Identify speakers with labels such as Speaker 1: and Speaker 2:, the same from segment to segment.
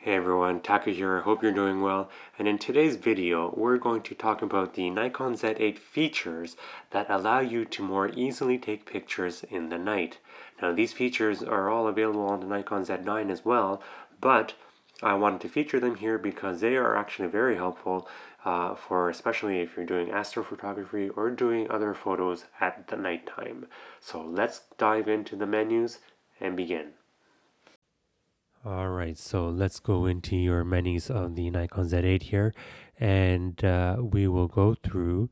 Speaker 1: Hey everyone, Taka here. I hope you're doing well. And in today's video, we're going to talk about the Nikon Z8 features that allow you to more easily take pictures in the night. Now, these features are all available on the Nikon Z9 as well, but I wanted to feature them here because they are actually very helpful for especially if you're doing astrophotography or doing other photos at the nighttime. So let's dive into the menus and begin. Alright, so let's go into your menus of the Nikon Z8 here, and we will go through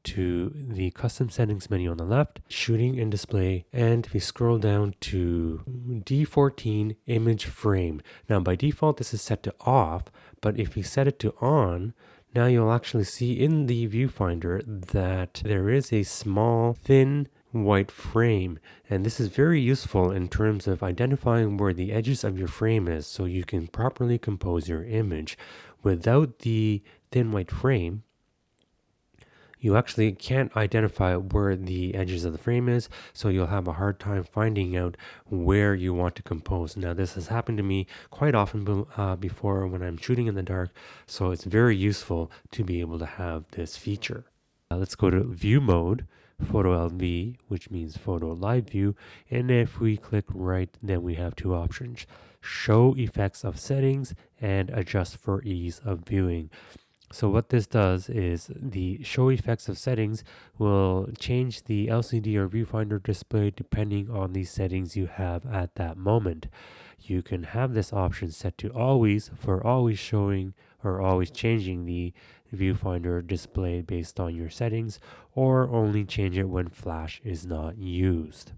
Speaker 1: to the custom settings menu on the left, shooting and display, and we scroll down to D14 image frame. Now by default this is set to off, but if we set it to on, now you'll actually see in the viewfinder that there is a small thin white frame, and this is very useful in terms of identifying where the edges of your frame is so you can properly compose your image. Without the thin white frame, you actually can't identify where the edges of the frame is, so you'll have a hard time finding out where you want to compose. Now this has happened to me quite often before when I'm shooting in the dark, so it's very useful to be able to have this feature. Let's go to view mode, photo LV, which means photo live view, and if we click right, then we have two options: show effects of settings and adjust for ease of viewing. So what this does is the show effects of settings will change the LCD or viewfinder display depending on the settings you have at that moment. You can have this option set to always for always showing or always changing the viewfinder display based on your settings, or only change it when flash is not used.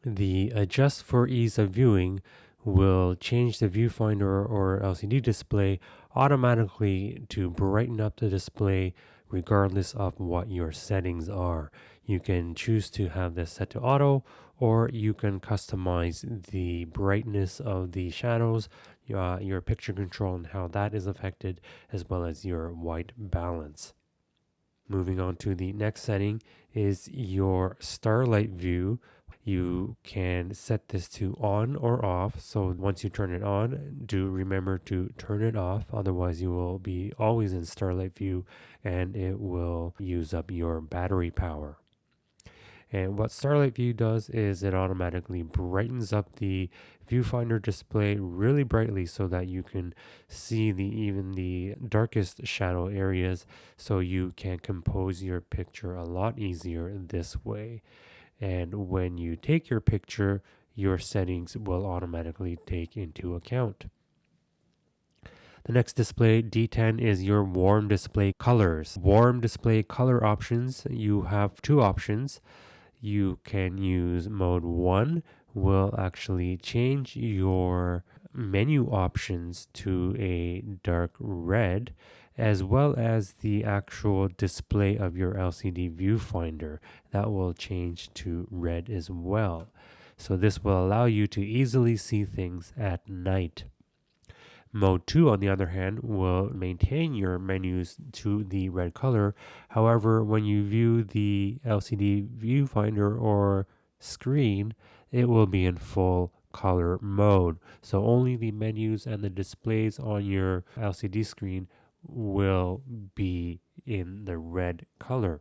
Speaker 1: The adjust for ease of viewing will change the viewfinder or LCD display automatically to brighten up the display regardless of what your settings are. You can choose to have this set to auto, or you can customize the brightness of the shadows, your picture control and how that is affected, as well as your white balance. Moving on to the next setting is your Starlight view. You can set this to on or off. So once you turn it on, do remember to turn it off. Otherwise, you will be always in Starlight view and it will use up your battery power. And what Starlight View does is it automatically brightens up the viewfinder display really brightly so that you can see even the darkest shadow areas, so you can compose your picture a lot easier this way. And when you take your picture, your settings will automatically take into account. The next display, D10, is your warm display colors. Warm display color options, you have two options. You can use mode 1, will actually change your menu options to a dark red, as well as the actual display of your LCD viewfinder. That will change to red as well. So this will allow you to easily see things at night. Mode 2, on the other hand, will maintain your menus to the red color. However, when you view the LCD viewfinder or screen, it will be in full color mode. So only the menus and the displays on your LCD screen will be in the red color.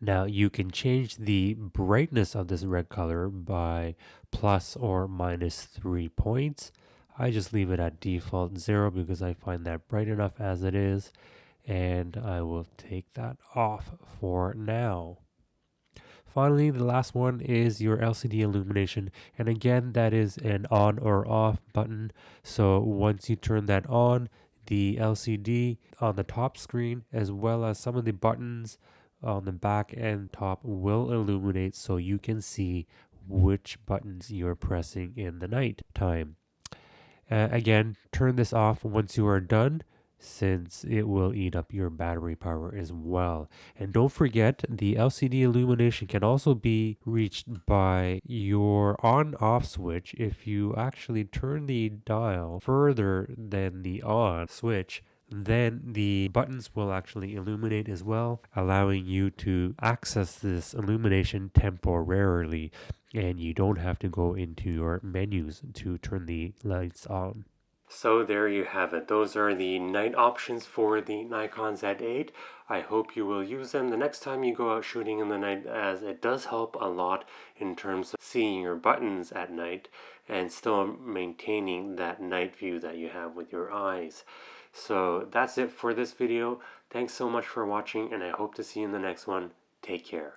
Speaker 1: Now you can change the brightness of this red color by plus or minus 3 points. I just leave it at default 0 because I find that bright enough as it is, and I will take that off for now. Finally, the last one is your LCD illumination, and again that is an on or off button. So once you turn that on, the LCD on the top screen as well as some of the buttons on the back and top will illuminate so you can see which buttons you're pressing in the night time. Again, turn this off once you are done, since it will eat up your battery power as well. And don't forget, the LCD illumination can also be reached by your on-off switch. If you actually turn the dial further than the on switch, then the buttons will actually illuminate as well, allowing you to access this illumination temporarily. and you don't have to go into your menus to turn the lights on. So there you have it. Those are the night options for the Nikon Z8. I hope you will use them the next time you go out shooting in the night, as it does help a lot in terms of seeing your buttons at night and still maintaining that night view that you have with your eyes. So that's it for this video. Thanks so much for watching, and I hope to see you in the next one. Take care.